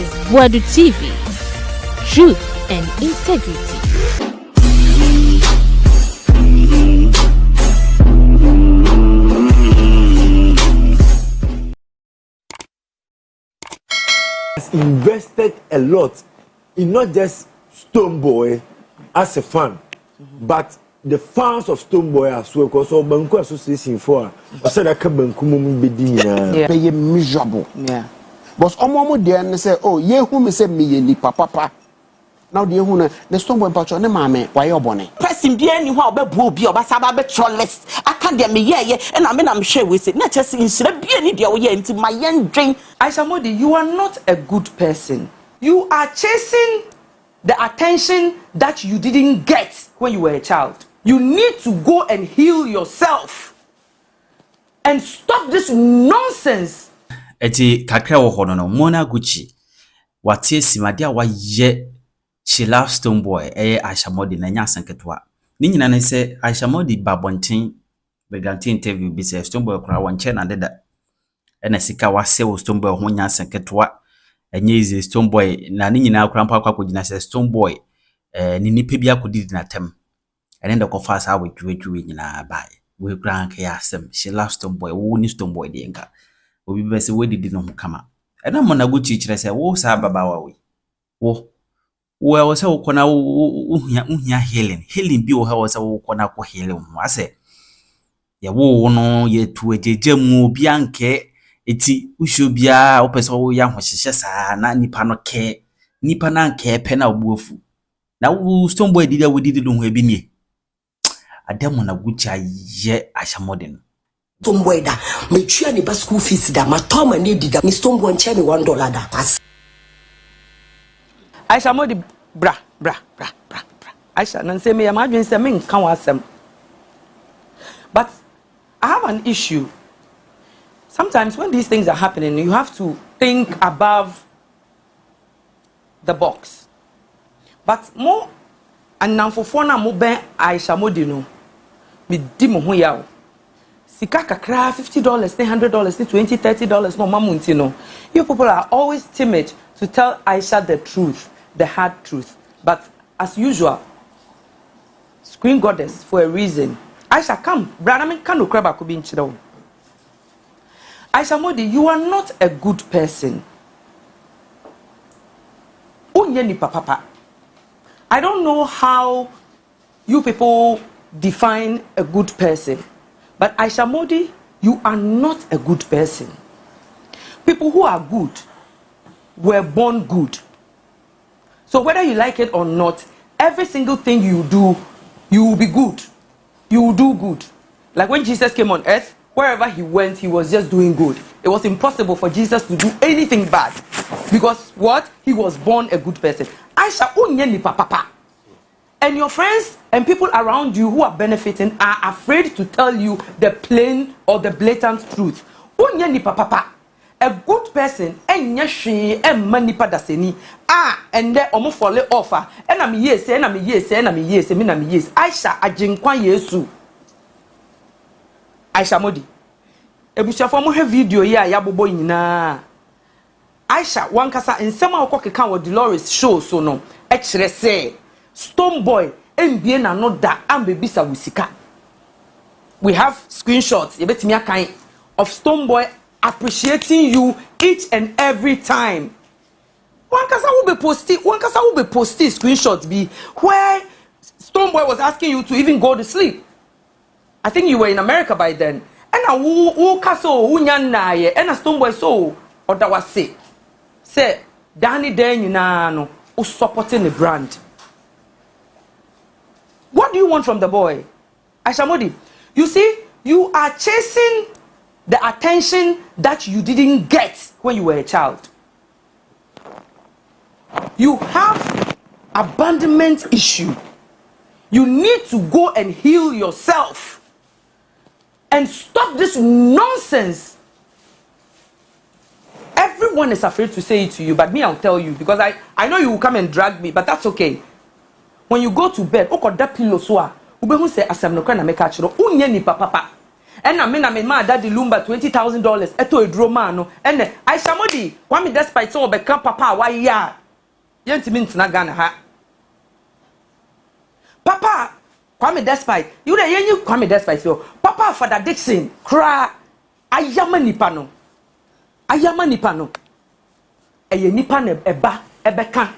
is Buadu TV. Truth and integrity. Invested a lot in not just Stonebwoy as a fan, but the fans of Stonebwoy as well. Because all Banku Association for said that Banku mum be miserable. Yeah. But omo there say, oh, ye who me say me ni papa. Now the who the Stonebwoy patch on the mame why your bonnet. Pressing be anyhow be booby or basaba be trollless. I can't get me yeah, and I mean I'm sure with it. Not just in be any dear way into my young drink. Aisha Modi, you are not a good person. You are chasing the attention that you didn't get when you were a child. You need to go and heal yourself and stop this nonsense. Eti kakra wo hono no Mona Gucci wate simade a waye she loves Stonebwoy Aisha Modi na nya sanketwa ni nyina ne se Aisha Modi babonten begante interview bi se Stonebwoy kura wonche na deda ena sika wase wo Stonebwoy ho nya sanketwa enye ize Stonebwoy na ni nyina kura mpa akogina se Stonebwoy ni nipa bi akodi na tem ene ndo kofa sa wetwe nyina bai we kura nke ya asem she loves Stonebwoy wo ni Stonebwoy de nka obi be se we didi no kama ena Mona Gucci kire se wo sa baba wa we wo we se wo kona uhia healing bi wo ha wo se wo kona ko healing ho ase ya wo no ye tu ejeje mu obi anke eti usho bia wo pese wo ya hohyehye saa na nipa no ke nipa na anke pe na obuofu na wo Stonebwoy didi wo didi no ho ebi nie Adam Mona Gucci aye Aisha Modi no Stonebwoy da me twa ni ba school fees da ma toma ne dida me Stonebwoy nche me $1 da pass. Aisha Modi bra. Aisha nan say me ya madwen say me nka wasem. But I have an issue. Sometimes when these things are happening, you have to think above the box. But more and now for na mo ben Aisha Modi no me di mo ho yawo. Sika kakra $50, $100, $20, $30 no mamunti no. You people are always timid to tell Aisha the truth, the hard truth. But as usual, screen goddess for a reason. Aisha, come, brother, me kanu kraba ko bi nchiro. Aisha Modi, you are not a good person. Unye ni papa. I don't know how you people define a good person. But Aisha Modi, you are not a good person. People who are good were born good. So whether you like it or not, every single thing you do, you will be good. You will do good. Like when Jesus came on earth, wherever he went, he was just doing good. It was impossible for Jesus to do anything bad. Because what? He was born a good person. Aisha, unye ni papa. And your friends and people around you who are benefiting are afraid to tell you the plain or the blatant truth. Unye ni papa. A good person enya hwe emma nipa daseni and then omo fall offer and am yes and am yes and am yes me na me yes Aisha aginkwa Yesu Aisha Modi ebusuafo mo hwe video yi a yabobo nyina Aisha wankasa nsema okokeka wo Dolores show so no e kire se Stonebwoy mbie na no da ambebisa wusika. We have screenshots yebetimi akan of Stonebwoy appreciating you each and every time. One kasa will be posting screenshots be where Stonebwoy was asking you to even go to sleep. I think you were in America by then. And a woo kaso unyan and a Stonebwoy so or that was say Danny Den no supporting the brand. What do you want from the boy? Aisha Modi, you see, you are chasing the attention that you didn't get when you were a child. You have abandonment issue. You need to go and heal yourself and stop this nonsense. Everyone is afraid to say it to you, but me, I'll tell you, because I know you will come and drag me, but that's okay. When you go to bed, oko da pillow so a, ube hu say asem no kwa na meka chiro, unye ni papa. And I mean, my daddy lumba $20,000. Eto edro man no. And Aisha Modi, kwame despite so become papa why ya. Yenti mean na Ghana ha. Papa, kwame despite. You dey you kwame despite yo. Papa for that Dixon cry. Ayama nipa no. Ayama nipa no. Eye nipa ne eba ebeka.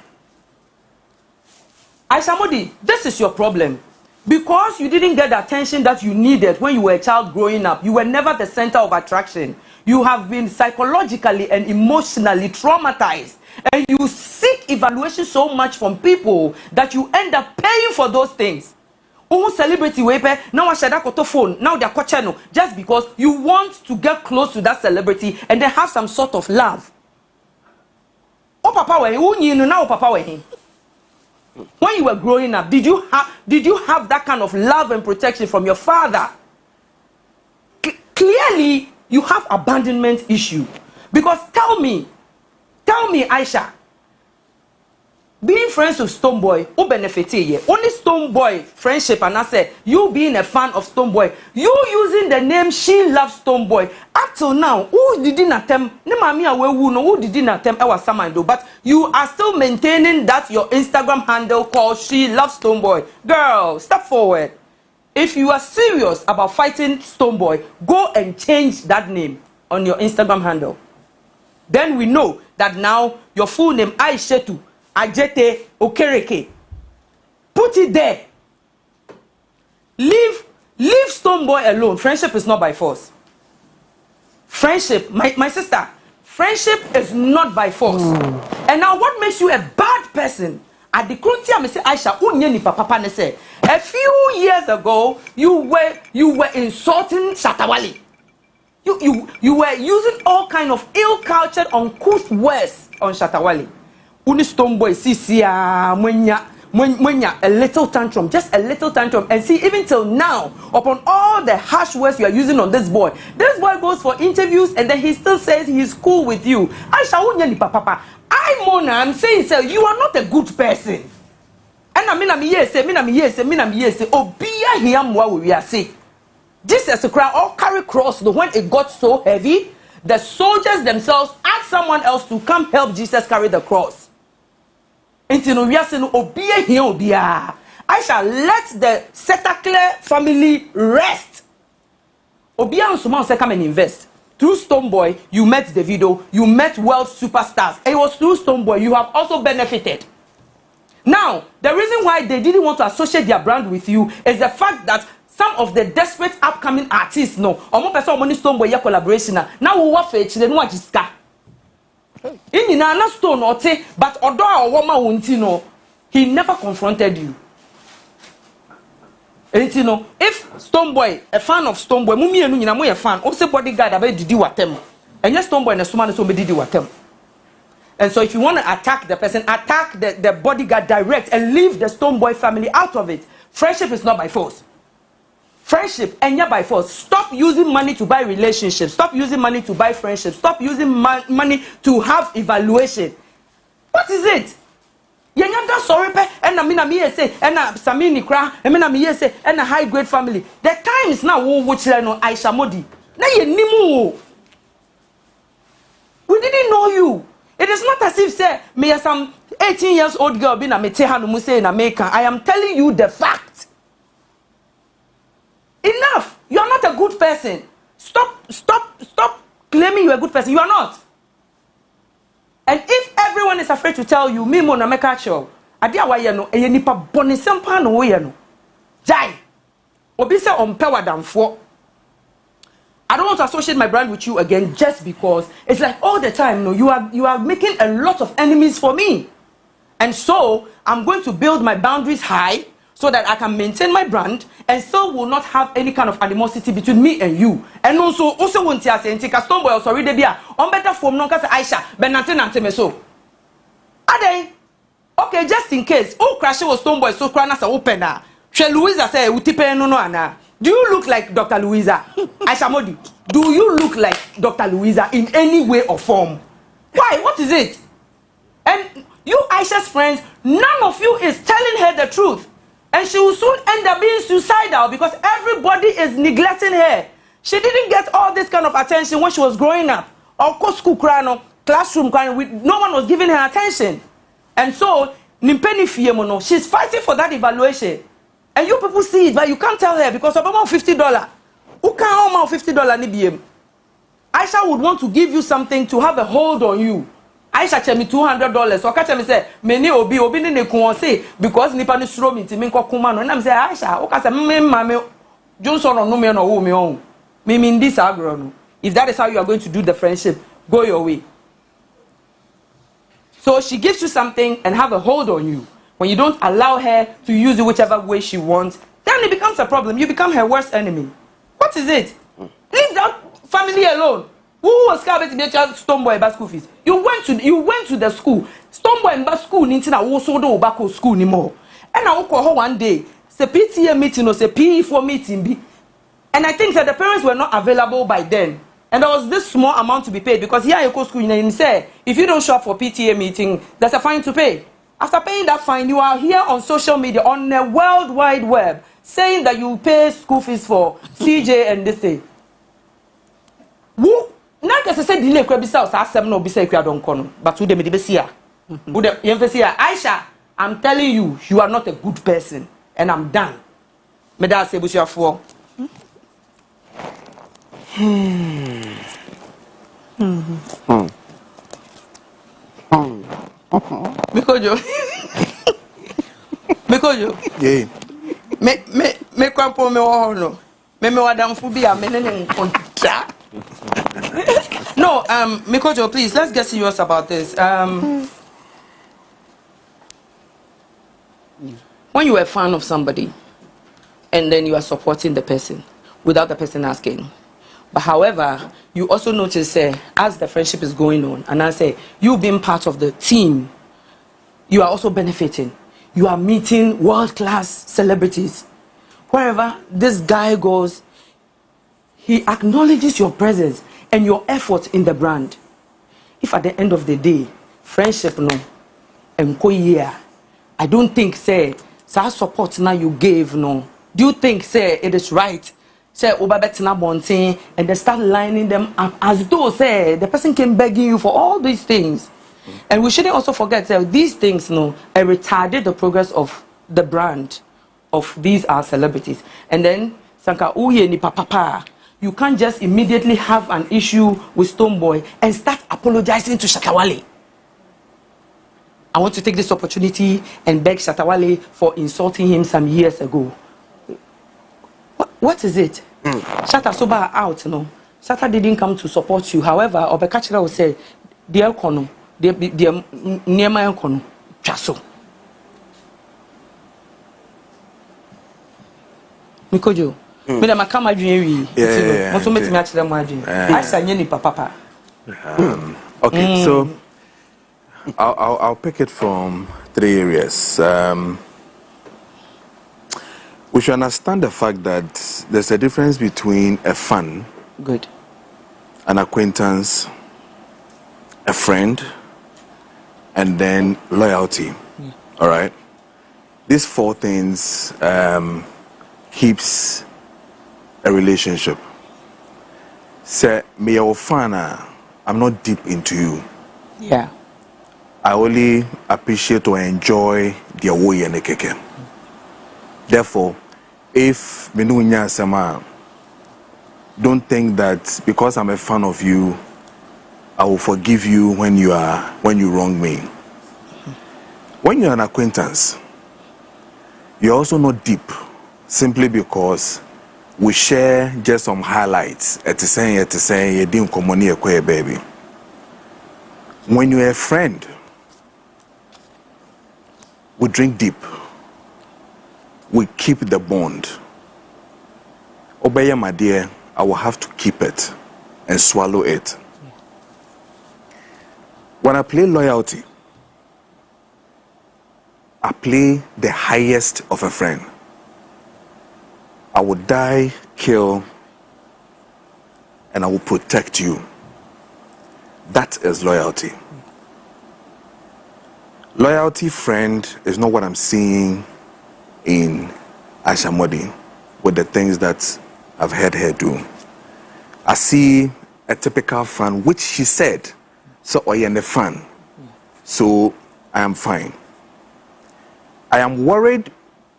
Aisha Modi, this is your problem. Because you didn't get the attention that you needed when you were a child growing up. You were never the center of attraction. You have been psychologically and emotionally traumatized. And you seek evaluation so much from people that you end up paying for those things. Celebrity wepe, now I share that phone, now they're channel, just because you want to get close to that celebrity and then have some sort of love. Oh papa we now papa we. When you were growing up, did you have that kind of love and protection from your father? Clearly, you have abandonment issue. Because tell me, Aisha, being friends with Stonebwoy, who benefited here? Only Stonebwoy friendship, and I said, you being a fan of Stonebwoy, you using the name She Loves Stonebwoy. Up till now, who didn't attempt, who didn't attempt our Samando, but you are still maintaining that your Instagram handle called She Loves Stonebwoy. Girl, step forward. If you are serious about fighting Stonebwoy, go and change that name on your Instagram handle. Then we know that now your full name, Aisha Ajete Okereke. Put it there. Leave Stonebwoy alone. Friendship is not by force. Friendship, my sister, friendship is not by force. And now what makes you a bad person? At the Kruntia, I say Aisha, unyeni papa ne say. A few years ago, you were insulting Shatawale. You were using all kind of ill-cultured, uncouth words on Shatawale. Uni Stonebwoy see a little tantrum, just a little tantrum, and see even till now, upon all the harsh words you are using on this boy goes for interviews and then he still says he's cool with you. Aisha unyeni papa. I'm saying, sir, you are not a good person. And I mean, yes, Obia here, we are saying. Jesus Christ, all carry cross. When it got so heavy, the soldiers themselves asked someone else to come help Jesus carry the cross. Until we are saying, Obia here, Obia. I shall let the Setakle family rest. Obia and Suman say come and invest. Through Stonebwoy, you met Davido, you met world superstars. And it was through Stonebwoy you have also benefited. Now, the reason why they didn't want to associate their brand with you is the fact that some of the desperate upcoming artists, no, or person money Stonebwoy collaboration now we want fetch the no jiska. In na stone or te, but odo a woman won't know, he never confronted you. And you know, if Stonebwoy, a fan of Stonebwoy, mumi enu nyina mo ye fan, o se bodyguard abe didi watem. And yes, Stonebwoy na suma so be didi watem. And so if you want to attack the person, attack the bodyguard direct and leave the Stonebwoy family out of it. Friendship is not by force. Friendship and yeah by force. Stop using money to buy relationships. Stop using money to buy friendships. Stop using money to have evaluation. What is it? Yanyada sorry pe and na me say and na Samini kra and na me say and a high grade family. The time is now wo chile no Aisha Modi. Na ye nimu. We didn't know you. It is not as if say me as some 18 years old girl be na me te hanu say in America. I am telling you the fact. Enough. You are not a good person. Stop claiming you're a good person. You are not. And if everyone is afraid to tell you, me mo na meka cho, adia wa ye no, eye nipa bonisempa no wo ye no. Jai. Obi se ompe wadamfo. I don't want to associate my brand with you again just because it's like all the time, no, you are making a lot of enemies for me. And so I'm going to build my boundaries high so that I can maintain my brand and still will not have any kind of animosity between me and you. And also won't say Stonebwoy sorry de bia on better form no kase Aisha benante me so. Ade okay, just in case oh crash was Stonebwoy so cry na say open na. She Louisa say utipe no ana. Do you look like Dr. Louisa? Aisha Modi, do you look like Dr. Louisa in any way or form? Why? What is it? And you Aisha's friends, none of you is telling her the truth. And she will soon end up being suicidal because everybody is neglecting her. She didn't get all this kind of attention when she was growing up. Or school crying, classroom crying, no one was giving her attention. And so, Nimpeni Fiemono, she's fighting for that evaluation. And you people see it, but you can't tell her because of about $50. Who can't amount $50 NBM? Aisha would want to give you something to have a hold on you. Aisha tell me $200. So I me say, many obi ne kuon say because nipa ni suro mi ti mi nko kuma no. And I say Aisha, o ka say me mame Johnson no me no wo me on. Me mean this agro no. If that is how you are going to do the friendship, go your way. So she gives you something and have a hold on you. When you don't allow her to use it whichever way she wants, then it becomes a problem. You become her worst enemy. What is it? Leave that family alone. Who was scared to get Stonebwoy about school fees? You went to the school. Stonebwoy about school nintina also do back school anymore. And I will call her one day. Say PTA meeting or say PE4 meeting be. And I think that the parents were not available by then. And there was this small amount to be paid because here you go school and say if you don't show up for PTA meeting, there's a fine to pay. After paying that fine, you are here on social media on the World Wide Web saying that you pay school fees for CJ and this thing. Who? Now I say delay could be so asem no be say you don't kono, but who dem be here? Who dem here? Aisha, I'm telling you, you are not a good person, and I'm done. Me da say busia for. Mikojo. Yeah. Me kwampo me wo no. Me wadamfu bi a me ne nkonta. No, Mikojo, please, let's get serious about this. When you are a fan of somebody, and then you are supporting the person without the person asking. But however, you also notice, as the friendship is going on, and I say, you being part of the team, you are also benefiting. You are meeting world-class celebrities. Wherever this guy goes, he acknowledges your presence and your effort in the brand. If at the end of the day, friendship no, I don't think say support now you gave no. Do you think say it is right? Say obabetina bonting and they start lining them up as though say the person came begging you for all these things. And we shouldn't also forget that these things no retarded the progress of the brand of these our celebrities. And then sanka uye ni papa. You can't just immediately have an issue with Stonebwoy and start apologizing to Shatawale. I want to take this opportunity and beg Shatawale for insulting him some years ago. What is it? Shatta soba out, no. Shatta didn't come to support you. However, Obekachira will say, "Dear Kono, dear Niema Kono, Chaso." Mikojo. Me da makama dwen wi. Mo so metimi a kire mo adwen. Aisha nye ni papa. Okay, so I'll pick it from 3 areas. We should understand the fact that there's a difference between a fan, good, an acquaintance, a friend, and then loyalty. All right. These 4 things keeps a relationship. Say, me your fan, I'm not deep into you. Yeah. I only appreciate or enjoy the way and the keke. Therefore, if me no sama, don't think that because I'm a fan of you, I will forgive you when you wrong me. When you're an acquaintance, you're also not deep, simply because we share just some highlights. You didn't come on here, baby. When you're a friend, we drink deep. We keep the bond. Obey my dear, I will have to keep it and swallow it. When I play loyalty, I play the highest of a friend. I will die, kill, and I will protect you. That is loyalty. Loyalty, friend, is not what I'm seeing in Aisha Modi with the things that I've heard her do. I see a typical fan, which she said, so I am a fan. So I am fine. I am worried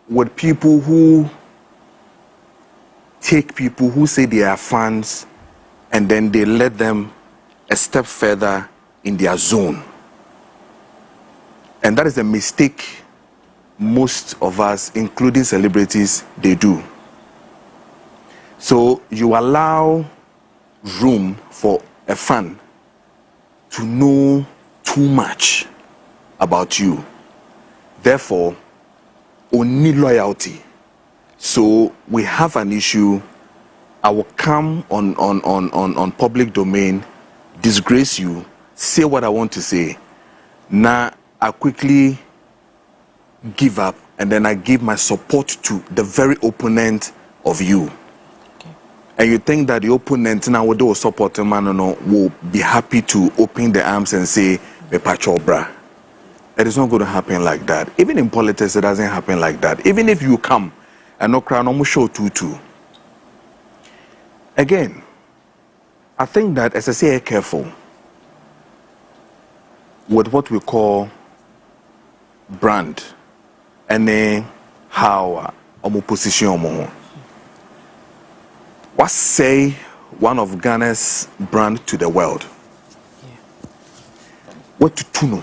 with people who take people who say they are fans and then they let them a step further in their zone. And that is a mistake most of us, including celebrities, they do. So you allow room for a fan to know too much about you. Therefore, only loyalty. So we have an issue. I will come on public domain, disgrace you, say what I want to say. Now I quickly give up, and then I give my support to the very opponent of you. Okay. And you think that the opponent now will support a man will be happy to open the arms and say, "Me pacho bra." It is not going to happen like that. Even in politics, it doesn't happen like that. Even if you come and no crown, no show tutu. Again, I think that as I say, careful with what we call brand and how position. What say one of Ghana's brand to the world? What to tuno?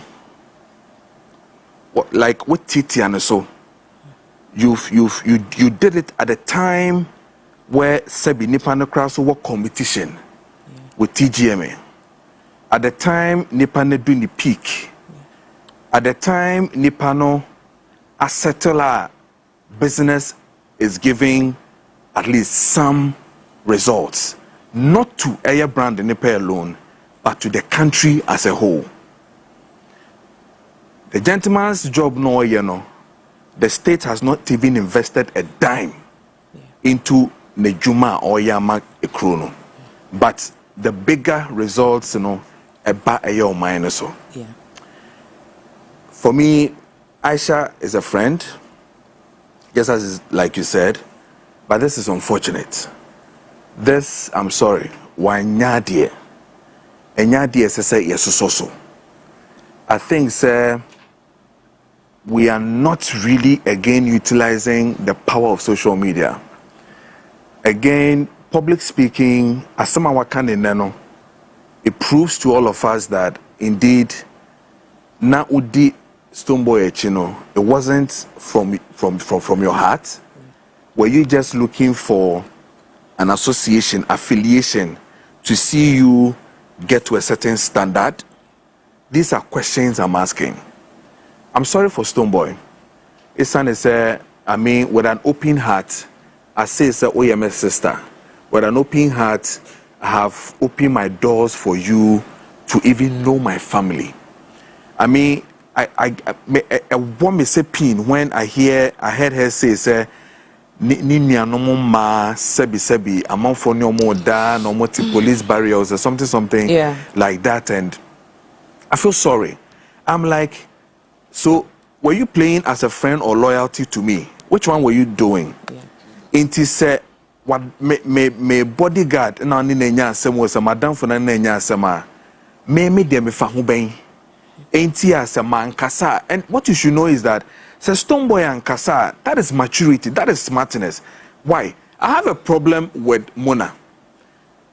Like what Titi and so you did it at a time where Sebi Nipano crossover competition with TGMA. At the time Nipano doing the peak. At the time Nipano a settler business is giving at least some results, not to Air Brand Nipa alone, but to the country as a whole. The gentleman's job, the state has not even invested a dime into Nejuma or Yama Ekrono. But the bigger results, about a year minus so. Yeah. For me, Aisha is a friend, just as like you said, but this is unfortunate. This, I'm sorry, why nyadie? And nyadie say yes so. I think, sir, we are not really again utilizing the power of social media. Again, public speaking, as some of our it proves to all of us that indeed, na udi Stonebwoy, it wasn't from your heart. Were you just looking for an association, affiliation to see you get to a certain standard? These are questions I'm asking. I'm sorry for Stonebwoy. His son is, with an open heart, I say, oh, you're my sister. With an open heart, I have opened my doors for you to even know my family. I want me say pin when I heard her say, Ninia no ma sebi among for no more da no more police barriers or something like that, and I feel sorry. I'm like, so were you playing as a friend or loyalty to me? Which one were you doing? Inti say what me bodyguard na ni nenya asem was a madam for na nenya asema me dem me fa ho ben enti asema nkasa. And what you should know is that say Stonebwoy and Kasa, that is maturity, that is smartness. Why? I have a problem with Mona.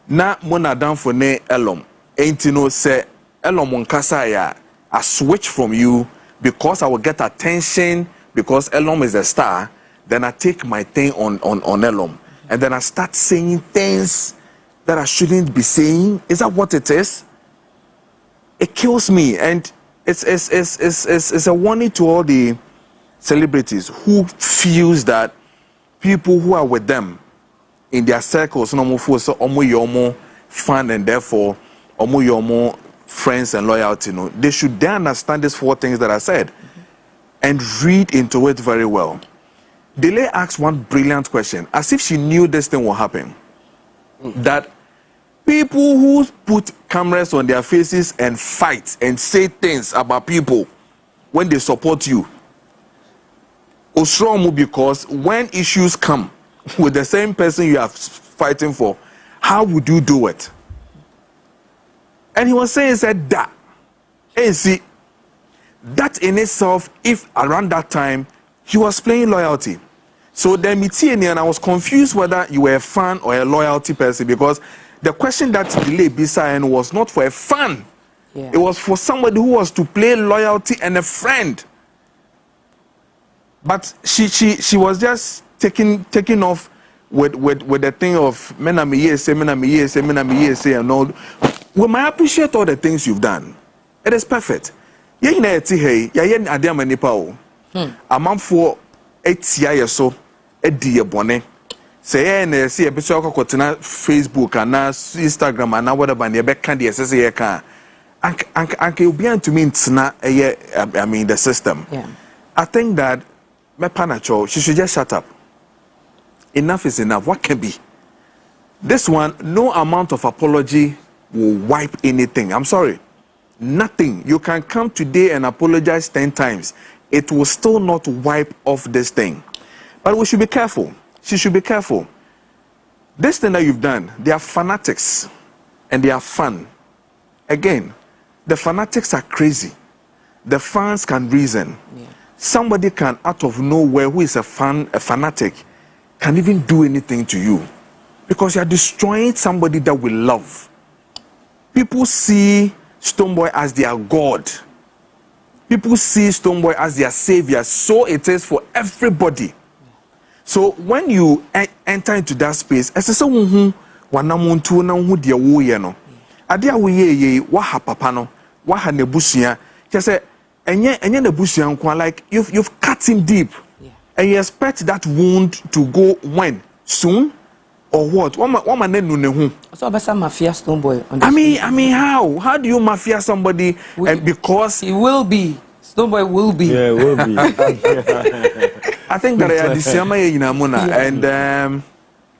Na Mona down for ne Elom. Enti no say Elom Nkasa ya I switch from you because I will get attention because Elom is a star. Then I take my thing on Elom. And then I start saying things that I shouldn't be saying. Is that what it is? It kills me. And it's a warning to all the celebrities who feels that people who are with them in their circles, so fan and therefore friends and loyalty. They should then understand these four things that I said and read into it very well. Delay asked one brilliant question, as if she knew this thing will happen. That people who put cameras on their faces and fight and say things about people when they support you, because when issues come with the same person you are fighting for, how would you do it? And he was saying, said that. And see, that in itself, if around that time, he was playing loyalty. So then and I was confused whether you were a fan or a loyalty person, because the question that delayed Bisayan was not for a fan. Yeah. It was for somebody who was to play loyalty and a friend. But she was just taking off with the thing of menamiye say and all. We might appreciate all the things you've done. It is perfect. Yeah, na eti hey, ya ye adema nipa o. Amamfo etia ye so edi ye bone. Say ye na see ebiso akokotena Facebook ana Instagram ana whatever na be kan de say ye kan. Anke obi antumi ntina I mean the system. Yeah. I think that me panacho she should just shut up. Enough is enough. What can be? This one, no amount of apology will wipe anything. I'm sorry. Nothing. You can come today and apologize 10 times. It will still not wipe off this thing. But we should be careful. She should be careful. This thing that you've done, they are fanatics and they are fun. Again, the fanatics are crazy. The fans can reason. Yeah. Somebody can, out of nowhere, who is a fanatic, can even do anything to you. Because you are destroying somebody that we love. People see Stonebwoy as their God. People see Stonebwoy as their savior. So it is for everybody. So when you enter into that space, as I say, wanamuntu na hu de wo ye no. Ade a wo ye wa ha papa no, wa ha nebusia. Just say enye nebusia nko, like you've cut him deep. Yeah. And you expect that wound to go when? Soon? Or what? So Abasa mafia Stonebwoy. I mean, how? How do you mafia somebody? And because he will be, Stonebwoy will be. Yeah, will be. I think that and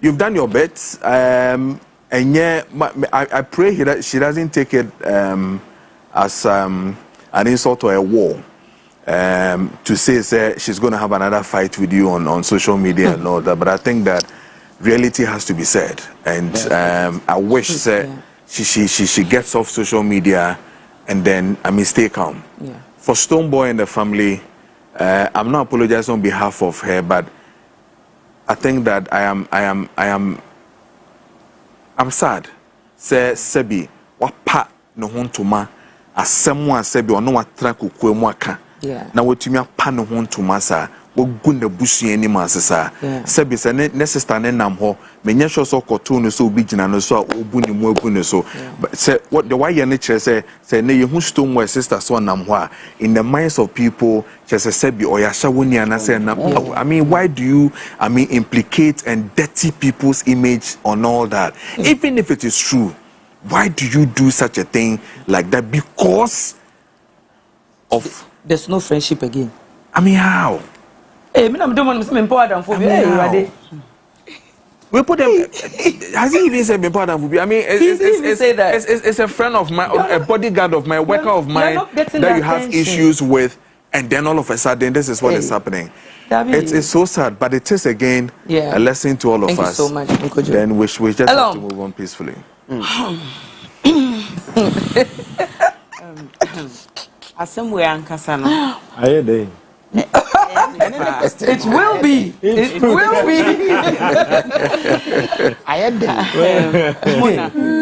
you've done your bit. And yeah, I pray that she doesn't take it as an insult or a war. To say she's going to have another fight with you on social media and all that. But I think that reality has to be said, and I wish she gets off social media, and then stay calm. Yeah. For Stonebwoy and the family, I'm not apologizing on behalf of her, but I think that I'm sad. Say Sebi wapa no hontuma asemu asebi ono watra kokwe mu aka. Na wotumi apa no hontuma sa. Gunda bushi any masasa. Sebi se ne sister ne nam ho. Menye sure so koto no so bigina no so obu ni mu abu no so. But say what the why ye ne chere say ne ye hu Stonebwoy sister so nam ho in the minds of people just sebi oyasha woni ana say nam. I mean, why do you implicate and dirty people's image on all that? Even if it is true, why do you do such a thing like that? Because of there's no friendship again. I mean, how? Hey, I'm doing something important for me. We put them. Has he even said important for me? I mean, it's a friend of mine, a bodyguard of mine, a worker of mine that you have issues with, and then all of a sudden, this is what is happening. It's so sad, but it is again a lesson to all of us. Thank you so much, Nkojo. Then we just have to move on peacefully. Somewhere ankasa no. Aye dey. It will be. It will be. I am there.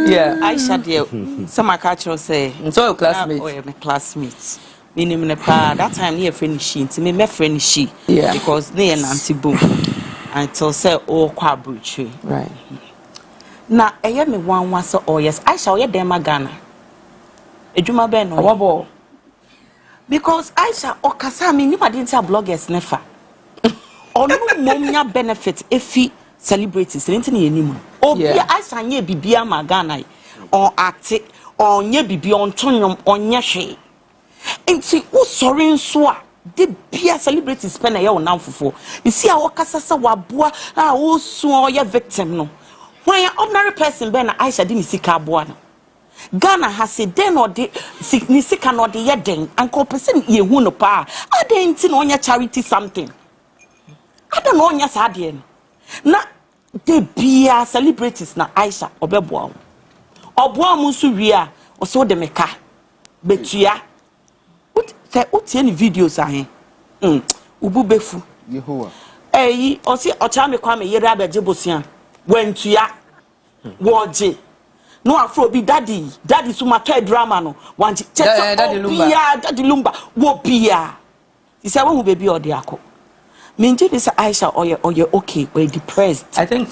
Yeah. Aisha dear. Some culture say. So your classmates. Oh, my classmates. Meaning that time near friend she. To me, my friend she. Yeah. Because they are anti boom. Until say oh quabruche. Right. Now, I am me one once or yes. Aisha oye dem Ghana. Ejuma ben no. Wabo. Because Aisha okasa me nipa didn't say bloggers nefa. Onu momnya benefit efi celebrities nti na yenimu. Obi Aisha nye bibia ma Ghana on ate on nye bibi on tonwom onye hwe. Nti wo sorry nso a de bia celebrities pe na ye wonamfofo. You see a okasa sa waboa a wo su oye victim no. When an ordinary person be na Aisha di ni sika aboa no. Ghana has a den or the significant or the yedden and person ye who no pa. I didn't know your charity something. I don't know your sadian. Na de bia celebrities na Aisha obeboa oboa mu so wi a o so de meka betua utie ni videos ahe ubu befu Yehowa o si o cha me kwa me yere abeje bosia wantua woje no afro bi daddy so ma drama no wanti daddy lumba wo bia he say wo baby o de akọ Minji this Aisha or you okay or depressed. I think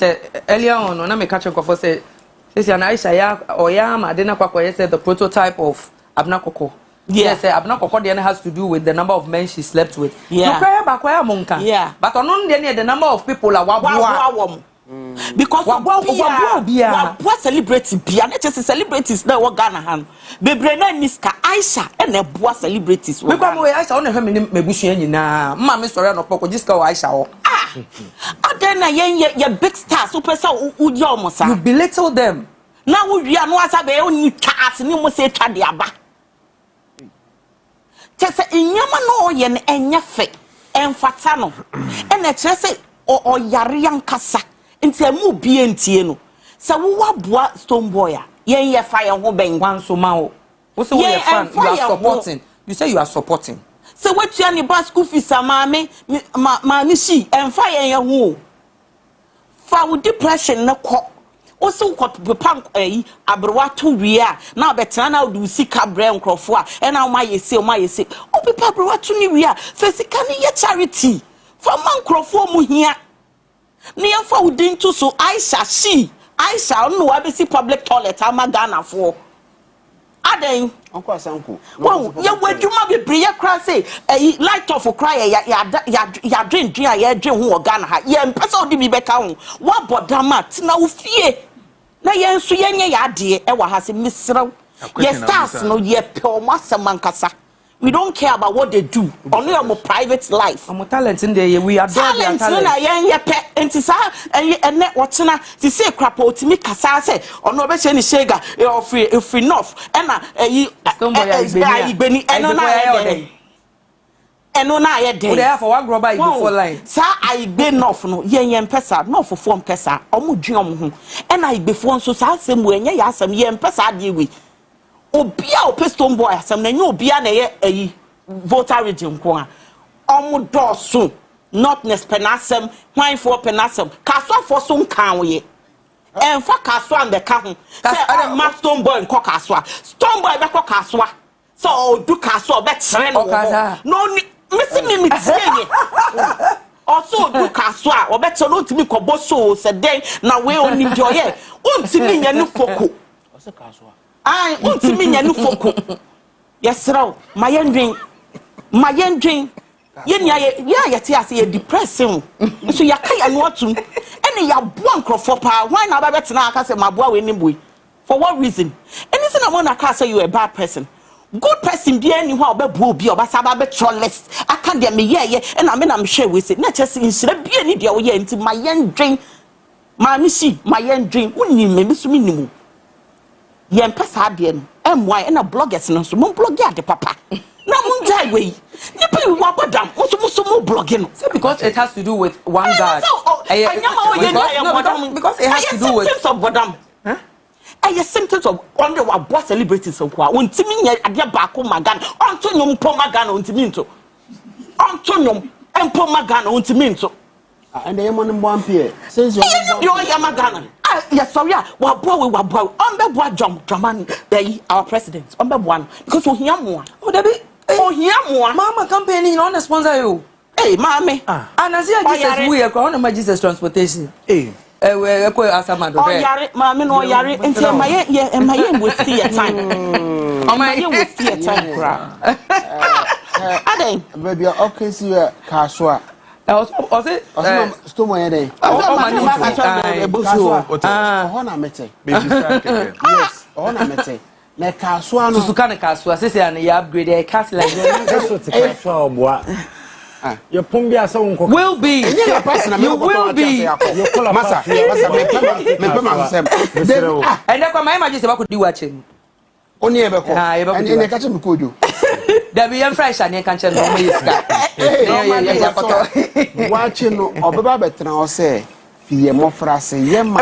earlier on when I catch up say Aisha ya or ya madena kwakwa said the prototype of Abna Koko. Yes, Abna Koko then has to do with the number of men she slept with. Yeah. Yeah. But on the number of people are wabwa. Because what celebrity bia not just celebrities na what Ghana han bebre na niska Aisha and boa celebrities we come we Aisha on me mebusu nyina ma me sori no poko jiska Aisha o then na ye big stars super sa udi omosa you belittle them na wo wia no asa be oni taas ni mo se twa de aba tese enyama no ye ne enya fe emfata no e na kire o yare yankasa nti amu bie ntie no se wo waboa Stonebwoy a yen ye fa ye ho ben wanso ma wo say we fan you are supporting you say you are supporting se wetua ni ba school fees amaame maami shi emfa yen ye ho fa wo depression na kɔ wo se wo kɔ pamp abrewa to wi a na obetena na wo sika bre nkrofo a na wo ma yesi o pepa abrewa to ni wi a fe sika ni ye charity fa man nkrofo mu hia ni yamfa udin to so Aisha no wa be see public toilet ama Ghana for aden onko asanko wow ye wadwuma be bre ye kra say light off cry ya drink a ye drink ho Ghana ha ye mpesa odi bi beka ho wa bodama tina wo fie na ye nso ye nye ya de e wa ha se misrew ye stars no ye pe o masamankasa. We don't care about what they do. Only our private life. Our talent in there, we adore their talent. And watching to say crap out to me, Kasa say, or no better any shega, if enough. And I day. For one grubber before line. Sir, I be enough no, yen pesa, no for form pesa, or mujum. And I before so same way, yes, some yen pesa deal with. Obia o Stonebwoy asem na nya obia na ye voter region ko a omodoso not nespenasem hwan for penasem kaso for so nkan we emfa kaso am be ka ho say ma Stonebwoy nko kaso a Stonebwoy be ko kaso a so odu kaso be kire no no me tie also odu kaso a obe kire no timi ko boso se den na we oni joye untimi nya ni foko o se kaso I want to mean you foko. Yes, sir. My ending. You're depressing. So you can't want to. Any ya blank for power. Why not better now? I say my boy boy. For what reason? Anything I want to say you a bad person. Good person be anyhow be be or basaba be trollless. I can't get me yeah and I'm sure with it. Not just in be any dear way into my ending. My missy, my ending. Only me miss minimum. Yen pesa ade no my na bloggers no so mo blog ya de papa na mo jai we nipa we wabodam mo blogging no because it has to do with one guy because it has to do with symptoms of bodam symptoms of on the wabo celebrities so kwa ontimi nya ade ba ko magana onto nyom po magana ontimi nto onto nyom empo magana ontimi nto and the man mbampe since you magana yes, sorry, wabo. Dramani, our president. Because we hear more. Oh, Debbie. Oh, hear more. Mama campaigning on a sponsor you. Hey, mommy. And as Jesus, we are going to Jesus transportation. Hey. We're going to ask a man. Oh, Yari, mammy, no, Yari, until my and my end will see a time. Oh, my end will see a time. Baby, okay, see you, Kaswa. Was it Stonebwoy day? Yes, ona mete. Na kaswa no. Susuka na kaswa sese an ya upgrade e castle like that's what kaswa oboa. Your pombi asa wonko. Will be. You will be. Masa me pema sem. And kwa my imagine se ba ko di wache mu. Oni e be ko. And e ka che me kojo. There be young fresh and you can tell no more. Watching no obeba betra o say Fie mo frase ye ma.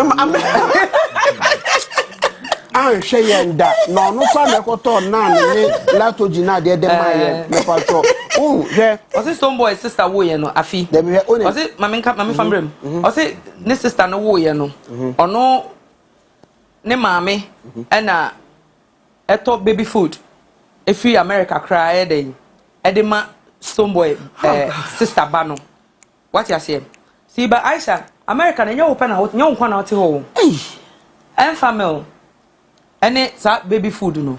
An hwe yenda no no fa me koto na ne latogina de maye me pato hwe o se Stonebwoy sister wo ye no afi de me o se mame famrem o se ne sister no wo ye no ono ne maame na eto baby food free America cry den e ma Stonebwoy sister ba no what you say see ba Aisha America na nyawo pa na nyawo kwa na ote ho en family ene sa baby food no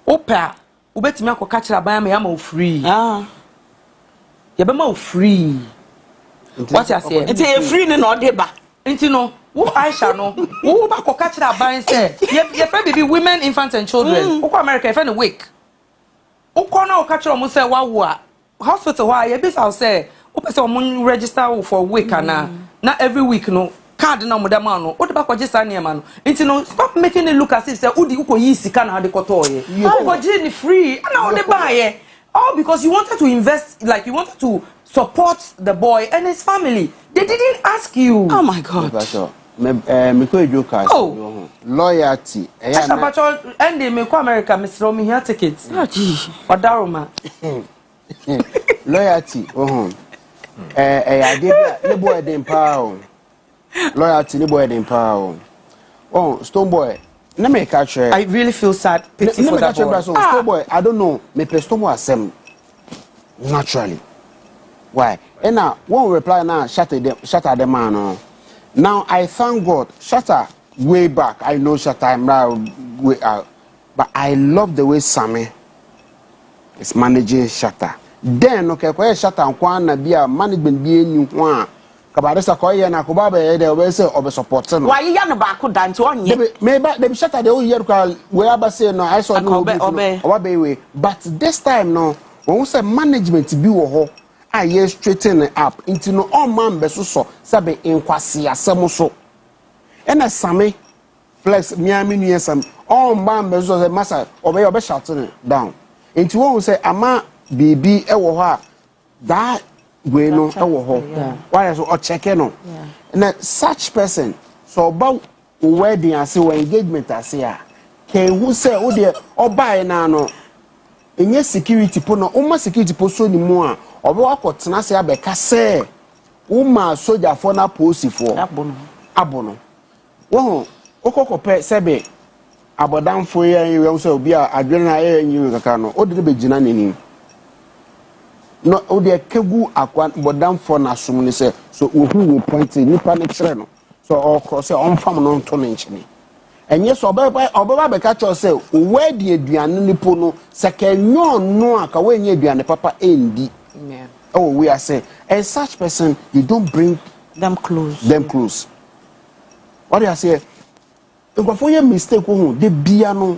opa ubetimi akoka kira ban ma ya ma free ya be ma free what you say it's a free no deba nti no wo Aisha no wo ba koka kira ban say ye fa baby women infants and children wo ko America ye fa no wake wo ko na oka kira mo say wa wo a hospital wa ye be say wo pese o mo register for wake na every week no card na mo da ma no o de ba ko je sa ne ma no nti no stop making it look as if say udi uko yi sika na de koto ye ko je ni free na o de ba ye all because you wanted to invest, like you wanted to support the boy and his family. They didn't ask you. Oh my God. Me ko eduka. Oh. Loyalty. Aisha Pacho and they me ko America Mr. Me here tickets. Oh gee. Odaroma. Loyalty. I did the boy dem power. Loyalty the boy dem power. Oh, Stonebwoy. Let me catch her. I really feel sad. Pity for that boy. Stonebwoy, I don't know. Me pe Stonebwoy asem naturally. Why? And now one reply now shatter the man. Now I thank God. Shatter way back. I know Shatter. I'm way out. But I love the way Sammy is managing Shatter. Then okay, kwa Shatter and Kwana be a management be new one. Kabaresa koye na kubabe de we say obe support no. Why you na ba ko dance on ye? Maybe they Shatter the whole year we aba say no I saw no obe we. But this time no when we say management bi wo ho aye straighten up into no all man be so sabe inkwase asem so. Ena Same flex miami nu yesam all man be so say massa obe shouting down. Into when we say ama bibi e wo ho a that we no e wo ho. Why so o check no. Na such person so about wedding ase or engagement ase a can who say o de oba na no enye security po no o ma security po so ni mu a obe wakotena se abeka se o ma soldier for na police for abono wo okokope sebe abodanfo ye so obi a adwene na ye nyi kaka no o de be gina nani no o de kegu akwa abodanfo na som ni se so ohu wo point ni pa ne kire no so o cross on fam no to ne nchini enye so obeba be ka cho se owe di aduane ni po no se ka nyo no aka we nye aduane papa endi oh we are saying and such person you don't bring them close what do you say if you mistake who de bia no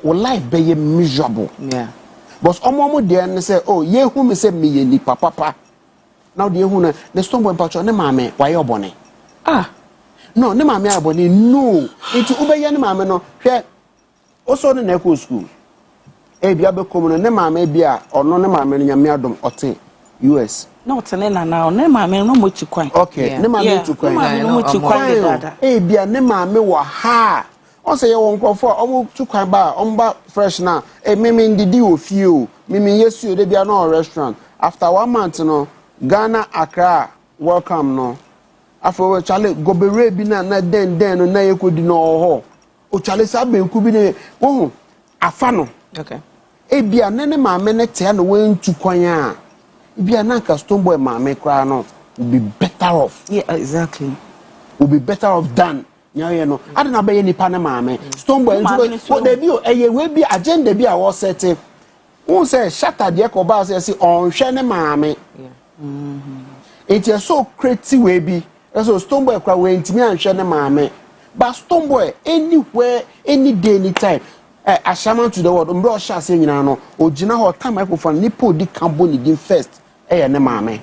o life be ye miserable but omo de ne say oh ye hu me say me ye ni papa now de hu na the Stonebwoy pacho ne maame why obone no ne maame abone no enti ubeye ne maame no hwe oso ne na ko school bia be kom no ne maame bia ono ne maame no nyame adom ote US no tene na ne maame no mo tu kwan okay ne maame tu kwan no mo tu kwan dada bia ne maame wa ha on say ye won kofo omo tu kwan ba omba fresh na mimi ndidi ofie o mimi yesu de bia no restaurant after 1 month no Ghana Accra welcome no afọ chale gobere bi na den no na yekodi no ho o chale sa benku bi ne wo afa no okay bia ne maame ne te na wentu kwan a bia na ka Stonebwoy maame kra no will be better off exactly will be better off than nyaye no ade na be ye nipa ne maame Stonebwoy nso de bi o eye we bi agenda bi a wo set won say Shatter de ko ba say on hwe ne maame it is so crazy we be so Stonebwoy kwa we ntimi anhwe ne maame but Stonebwoy anywhere any day anytime ashaman to the world mbro sha se nyina no ogina ho time microphone nipo di cambo ni din first ne maame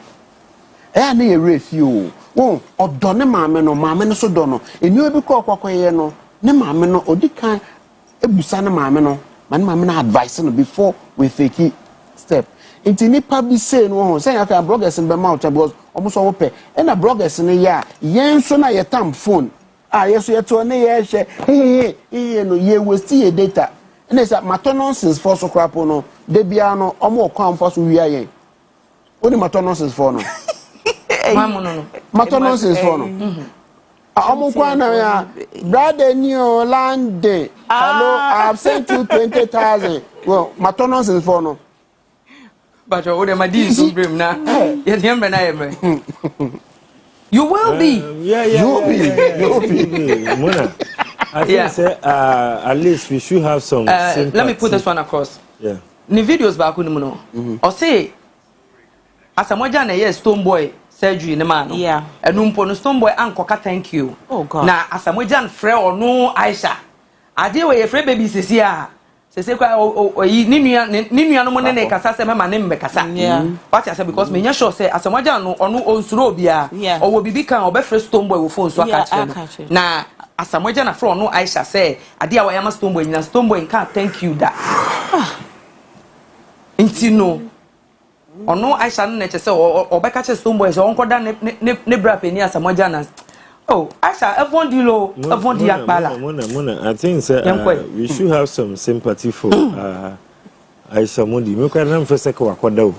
na ye refi o wo odo ne maame no so do no enu bi ko kwakoye no ne maame no odi kan ebusa ne maame no man maame na advice no before we fake step Inti nipa bi say no ho say aka bloggers in be mouth because almost all pay and a bloggers in ya yen so na your tam phone yes so to na ye hwe hey no ye waste your data and say matter nonsense for so crap no de bia no omo kwan for so wi ayen oni matter nonsense for no matter nonsense for no omo kwan na ya brother new land hello I have sent you 20,000 well matter nonsense for no. But you would my so brim now. You will be. You'll be. Mona, I think say, at least we should have some sympathy. Let me put this one across. Yeah. The videos back on the or say, as a moja na yes, Stonebwoy surgery in the man. Yeah. And no Stonebwoy uncle thank you. Oh God. Now as a moja Fred or no Aisha. I deal with a free baby says here. Say kwa ninu no mo ne kasa se mema ne mbekasa what I say because me nya sure say asamoja no ono onsuro bia owo bibi kan obefre Stonebwoy wo phone so aka kire na asamoja na fro no Aisha say ade a wayama Stonebwoy na Stonebwoy kan thank you da intino ono Aisha no ne che say obeka che Stonebwoy so onkoda ne bra pani asamoja na oh, Aisha, everyone do low, everyone do yakbala. Mona, I think we should have some sympathy for Aisha Modi. Me kwa na mfese kwa kwada.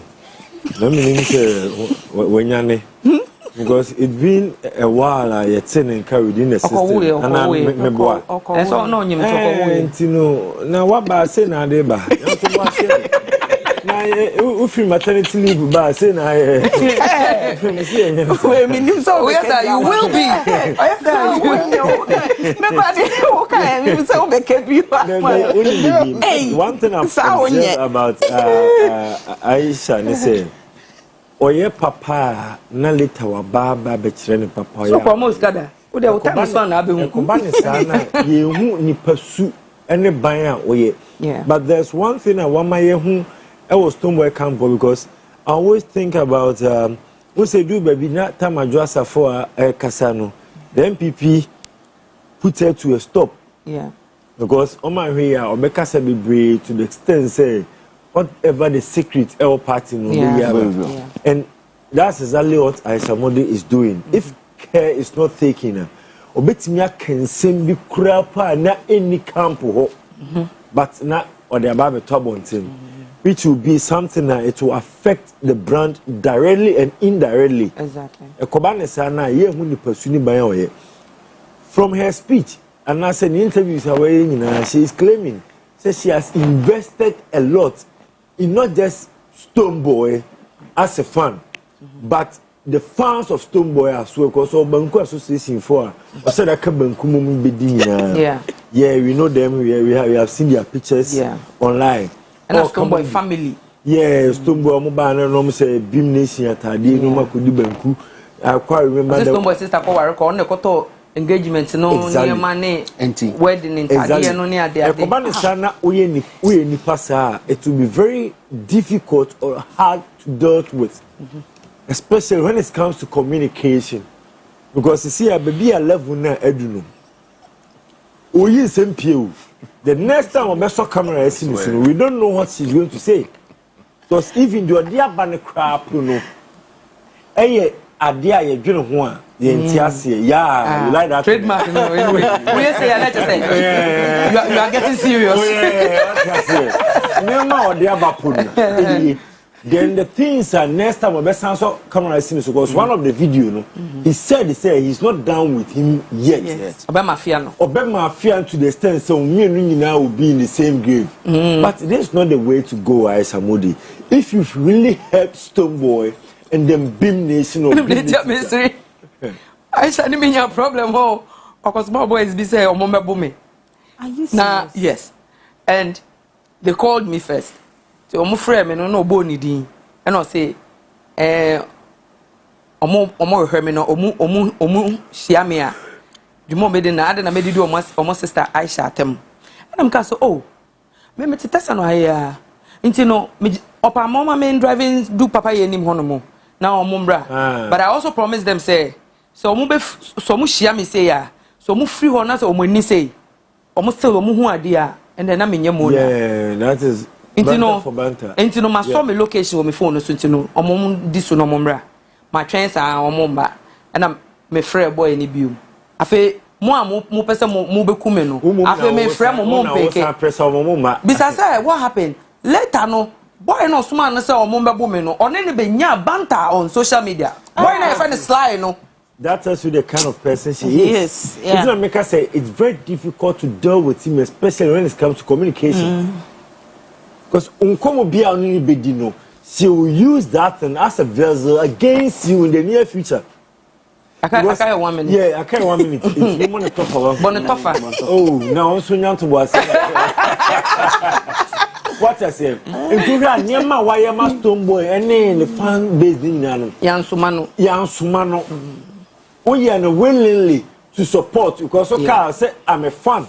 Na me say wenyane. Because it been a while you're turning within the system. And I me boy. So no nyim to go. Na wa ba say na dey ba. Na ufi maternity leave ba say na we mean so yes you will be one thing I've observed about Aisha ne say oye papa na later wa ba be kire ne papa ya so almost gada o de o time so na be hu ko ba ne sa na ye hu ni pasu ene ban a oye but there's one thing I want my hu I was Stonebwoy camp because I always think about we say do baby na time address for Kasano. The MPP put her to a stop. Yeah. Because on my way or make us be brave to the extent say whatever the secret L party no and that's exactly what Aisha Modi is doing. If care is not taken, obetimi can send be crapa na any camp but na or the about trouble which will be something that it will affect the brand directly and indirectly. Exactly. From her speech, and as an interview, she is claiming that she has invested a lot in not just Stonebwoy as a fan, but the fans of Stonebwoy as well. Because Banku Association for yeah, we know them. We have seen their pictures online. And a Stonebwoy family. Yeah, Stonebwoy mobile no say Beam Nation atade no makodi banku. I quite remember the Stonebwoy sister ko ware ko on koto engagement no near money wedding in atade no near there. Ko ba ne sana oye ni pasa it will be very difficult or hard to deal with. Especially when it comes to communication. Because you see a baby a level na eduno. Oye sempie. The next time we saw camera, we don't know what she's going to say. Because even your dear banner crap, you know, idea you don't want the yeah, you like that trademark. You say, let's say, you are getting serious. No, dear Bapun. Then the things are next time we saw camera, because one of the video, he said he's not down with him yet. Obama fear to the extent so me and you now will be in the same grave. But this is not the way to go, Aisha Modi. If you really help Stonebwoy and then Beam Nation or mystery, Aisha, I mean your problem. Oh, because my boys be say, "Oh, mama, boom." Are you serious? Nah, yes, and they called me first. Omo frɛ me no boni din and I say omo hwɛ me no omo hia me a dwuma me de na ade na me di omo sister Aisha atem and I'm ka so oh me tesa no aya nti no opa mama me driving do papa ye nim hono mo na omo mbra but I also promised them say so omo be so omo hia me say ya so omo free ho na so omo ni say omo still omo hu ade a and then na me nyɛ mo yeah that is Intino my saw me location on my phone so intino omom this no momra my trains are omomba and I'm me frɛ boy ni biu afi mo pese mo beku me no afi me frɛ mo mpeke bisa say what happened later no boy no suma no say omomba bo me no one ne be nya banter on social media boy na friend slide no. That tells you the kind of person she is. Yes, yeah. It's not make her say it's very difficult to deal with him, especially when it comes to communication. Because unkomo bia only bedino, she will use that thing as a vessel against you in the near future. I can't 1 minute. Yeah, I can't 1 minute. It's one tougher. Oh, now so young to was. What I say? If you are near my wire, my Stonebwoy, and the fan based in Yan Sumano. We are willingly to support you because I say I'm a fan.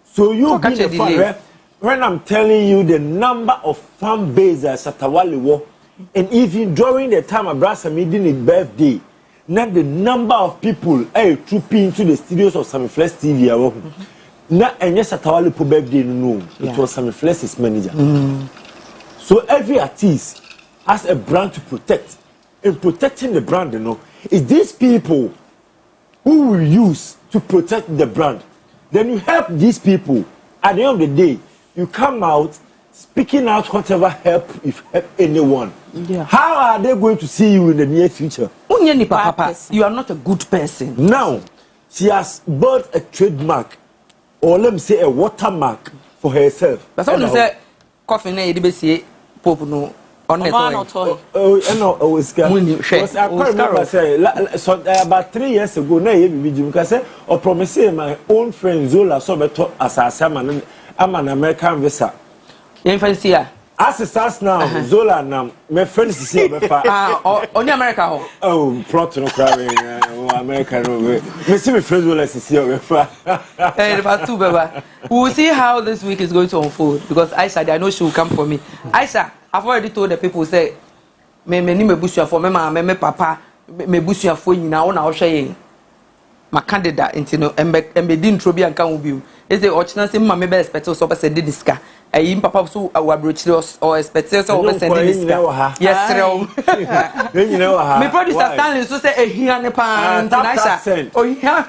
So you be the fan. When I'm telling you the number of fan base at Satawali War, and even during the time of Brasa meeting his birthday, not the number of people trooping into the studios of Sammy Flex TV. Not and yes, Satawali po birthday no, it was Sammy Flex's manager. So every artist has a brand to protect. In protecting the brand, it's these people who will use to protect the brand. Then you help these people. At the end of the day, you come out speaking out whatever help if help anyone. Yeah. How are they going to see you in the near future? You are not a good person. Now, she has built a trademark, or let me say a watermark for herself. That's what you say. Coffee na yedi besi popo no. Oh, no, I remember saying about 3 years ago, na because I promised my own friend Zola so better as I'm an American visa. You fancy ya? As it starts now, Zola now, my friends is here. Only America. Oh, plot no crying, American. Me see my friends Zola is here. Hey, about two, Baba. We will see how this week is going to unfold because Aisha, I know she will come for me. Aisha, I've already told the people say, me busu for me papa, me busu for you now. Now share my candidate into no embe din trobi anka ubiu. Is the original say me be expect so person di diska. Ayi papa so awabrochire or expect so person di diska. Yes, me producer Stanley so say ehia ne pa Aisha. Oh, yeah,